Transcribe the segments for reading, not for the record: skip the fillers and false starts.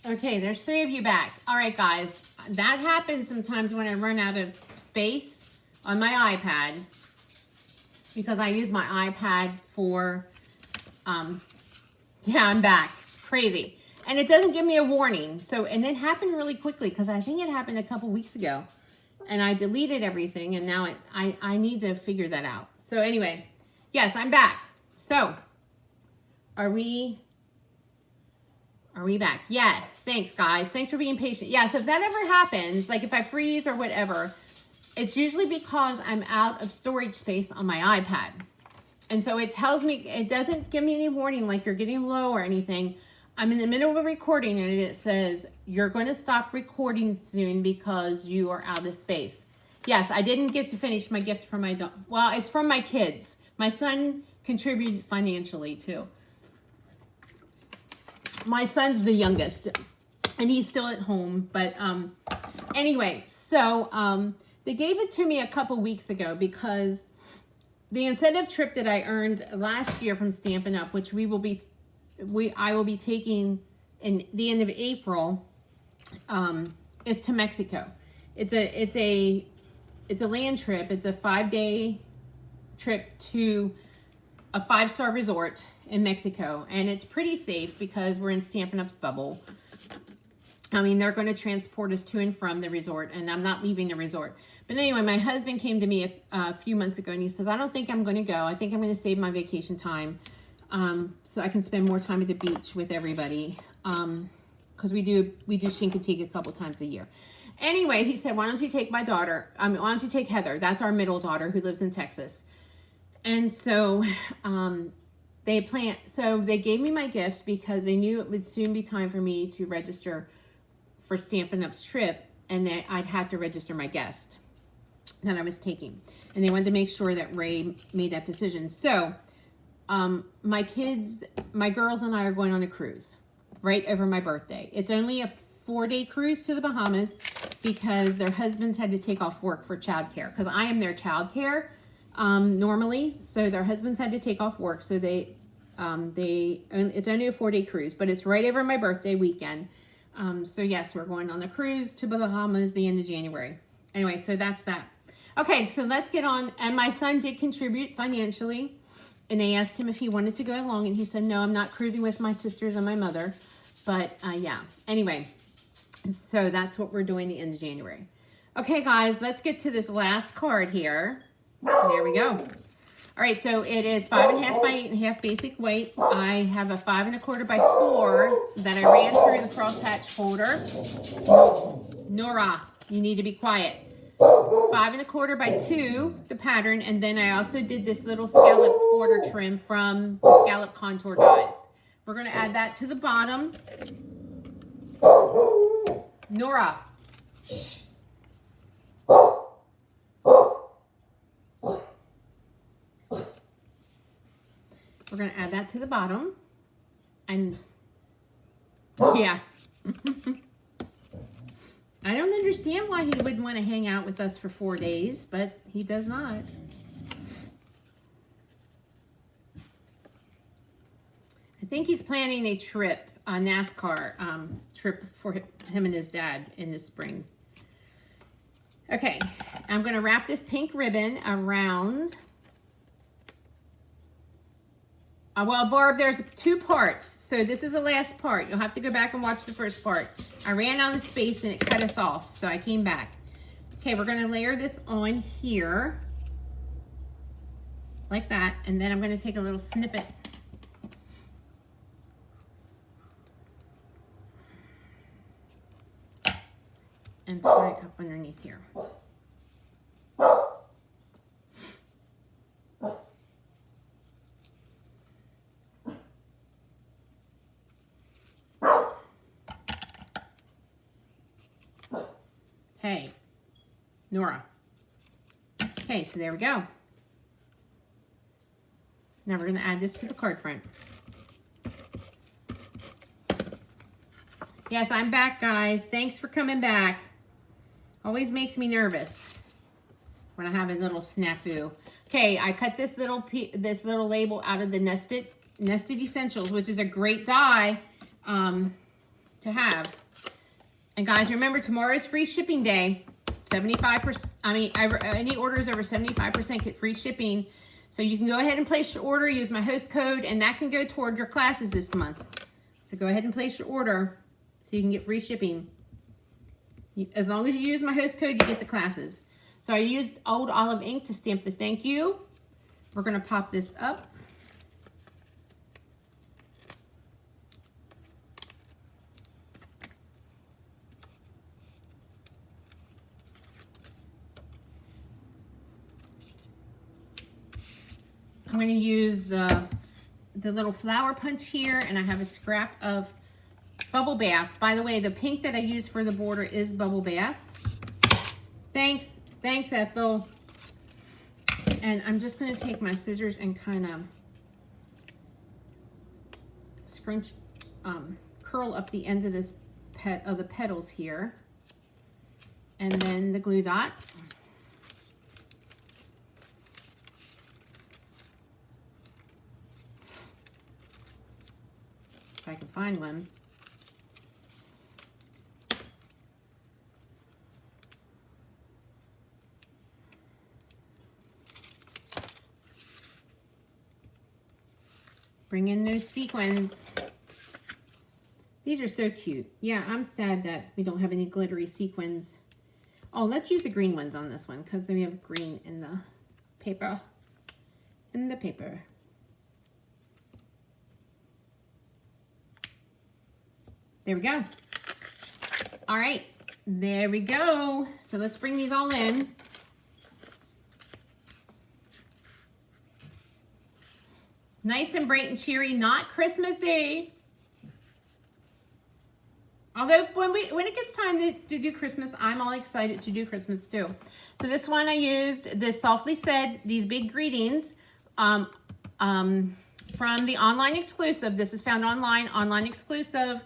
Okay, there's 3 of you back. All right, guys. That happens sometimes when I run out of space on my iPad because I use my iPad for, yeah, I'm back. Crazy. And it doesn't give me a warning. So, and it happened really quickly because I think it happened a couple weeks ago. And I deleted everything and now I need to figure that out. So anyway, yes, I'm back. So, are we back? Yes. Thanks, guys. Thanks for being patient. Yeah, so if that ever happens, like if I freeze or whatever, it's usually because I'm out of storage space on my iPad. And so it tells me, it doesn't give me any warning like you're getting low or anything. I'm in the middle of a recording and it says, you're going to stop recording soon because you are out of space. Yes, I didn't get to finish my gift from my dog. Well, it's from my kids. My son contributed financially too. My son's the youngest and he's still at home. But anyway, so they gave it to me a couple weeks ago because the incentive trip that I earned last year from Stampin' Up, which I will be taking in the end of April, is to Mexico. It's a land trip. It's a 5-day trip to a 5-star resort in Mexico, and it's pretty safe because we're in Stampin' Up's bubble. I mean, they're going to transport us to and from the resort, and I'm not leaving the resort. But anyway, my husband came to me a few months ago, and he says, I don't think I'm going to go. I think I'm going to save my vacation time so I can spend more time at the beach with everybody because we do Chincoteague a couple times a year. Anyway, he said, why don't you take my daughter? Why don't you take Heather? That's our middle daughter who lives in Texas. And so they gave me my gift because they knew it would soon be time for me to register for Stampin' Up's trip, and that I'd have to register my guest that I was taking. And they wanted to make sure that Ray made that decision. So my girls and I are going on a cruise right over my birthday. It's only a 4-day cruise to the Bahamas because their husbands had to take off work for childcare because I am their childcare normally. So their husbands had to take off work. So it's only a 4-day cruise, but it's right over my birthday weekend. So yes, we're going on a cruise to the Bahamas the end of January. Anyway, so that's that. Okay, so let's get on. And my son did contribute financially. And they asked him if he wanted to go along. And he said, no, I'm not cruising with my sisters and my mother. But yeah, anyway. So that's what we're doing the end of January. Okay, guys, let's get to this last card here. There we go. All right, so it is 5.5 by 8.5 basic weight. I have a 5.25 by 4 that I ran through the crosshatch folder. Nora, you need to be quiet. 5.25 by 2, the pattern, and then I also did this little scallop border trim from the Scallop Contour Dies. We're going to add that to the bottom. Nora, shh. We're going to add that to the bottom. And yeah. I don't understand why he wouldn't want to hang out with us for 4 days, but he does not. I think he's planning a trip, a NASCAR trip for him and his dad in the spring. Okay, I'm going to wrap this pink ribbon around. Well, Barb, there's 2 parts. So this is the last part. You'll have to go back and watch the first part. I ran out of space and it cut us off, so I came back. Okay, we're going to layer this on here. Like that. And then I'm going to take a little snippet. And tie it up underneath here. Hey, Nora. Okay, so there we go. Now we're going to add this to the card front. Yes, I'm back, guys. Thanks for coming back. Always makes me nervous when I have a little snafu. Okay, I cut this little label out of the Nested Essentials, which is a great die to to have. And guys, remember, tomorrow's free shipping day. 75%, I mean, any orders over 75% get free shipping. So you can go ahead and place your order, use my host code, and that can go toward your classes this month. So go ahead and place your order so you can get free shipping. As long as you use my host code, you get the classes. So I used Old Olive ink to stamp the thank you. We're gonna pop this up. I'm going to use the little flower punch here, and I have a scrap of Bubble Bath. By the way, the pink that I use for the border is Bubble Bath. Thanks, Ethel. And I'm just going to take my scissors and kind of scrunch, curl up the ends of this the petals here, and then the glue dot. If I can find one. Bring in those sequins. These are so cute. Yeah, I'm sad that we don't have any glittery sequins. Oh, let's use the green ones on this one because we have green in the paper. There we go. All right, there we go. So let's bring these all in. Nice and bright and cheery, not Christmassy. Although when it gets time to do Christmas, I'm all excited to do Christmas too. So this one I used this Softly Said, these big greetings from the online exclusive. This is found online exclusive.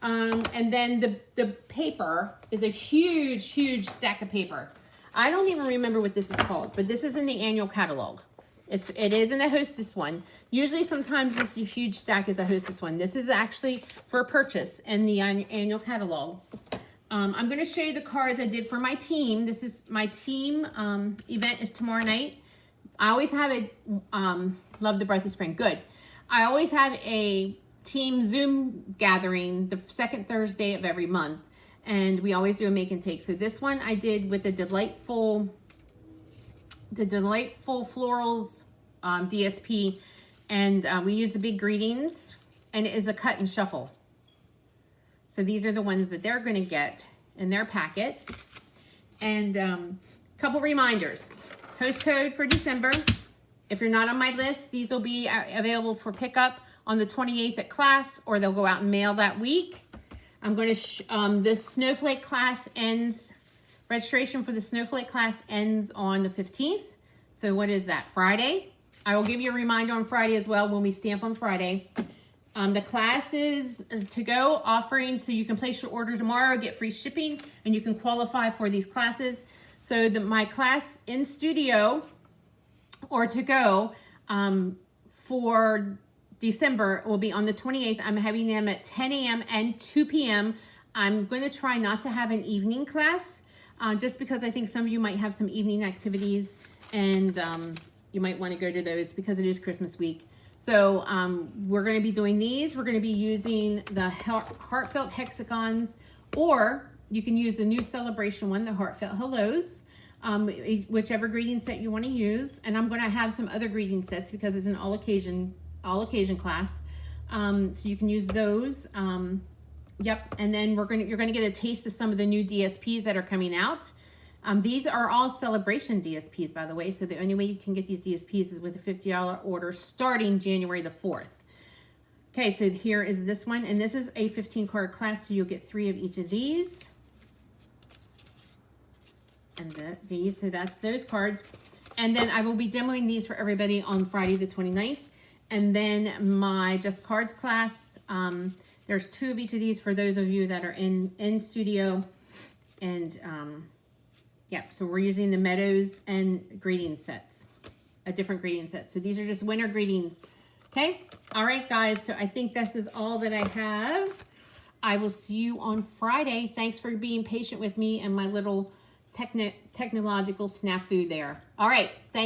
And then the paper is a huge stack of paper. I don't even remember what this is called, but this is in the annual catalog. It is in a Hostess one. Usually sometimes this huge stack is a Hostess one. This is actually for purchase in the annual catalog. I'm going to show you the cards I did for my team. This is my team event is tomorrow night. I always have a, love the Breath of Spring, good. I always have a team Zoom gathering the second Thursday of every month. And we always do a make and take. So this one I did with the Delightful Florals DSP, and we use the big greetings, and it is a cut and shuffle. So these are the ones that they're going to get in their packets. And couple reminders. Host code for December. If you're not on my list, these will be available for pickup on the 28th at class, or they'll go out and mail that week. I'm going to, this Snowflake class ends, registration for the Snowflake class ends on the 15th. So what is that, Friday? I will give you a reminder on Friday as well when we stamp on Friday. The class is to go offering, so you can place your order tomorrow, get free shipping, and you can qualify for these classes. So my class in studio or to go for December will be on the 28th. I'm having them at 10 a.m. and 2 p.m. I'm going to try not to have an evening class just because I think some of you might have some evening activities, and you might want to go to those because it is Christmas week. So we're going to be doing these. We're going to be using the Heartfelt Hexagons, or you can use the new celebration one, the Heartfelt Hellos, whichever greeting set you want to use. And I'm going to have some other greeting sets because it's an all occasion class. So you can use those. Yep. And then you're going to get a taste of some of the new DSPs that are coming out. These are all celebration DSPs, by the way. So the only way you can get these DSPs is with a $50 order starting January the 4th. Okay, so here is this one, and this is a 15 card class, so you'll get 3 of each of these. And these, so that's those cards. And then I will be demoing these for everybody on Friday the 29th. And then my Just Cards class, there's 2 of each of these for those of you that are in studio. And yeah, so we're using the Meadows and greeting sets, a different greeting set. So these are just winter greetings. Okay. All right, guys. So I think this is all that I have. I will see you on Friday. Thanks for being patient with me and my little technological snafu there. All right. Thanks.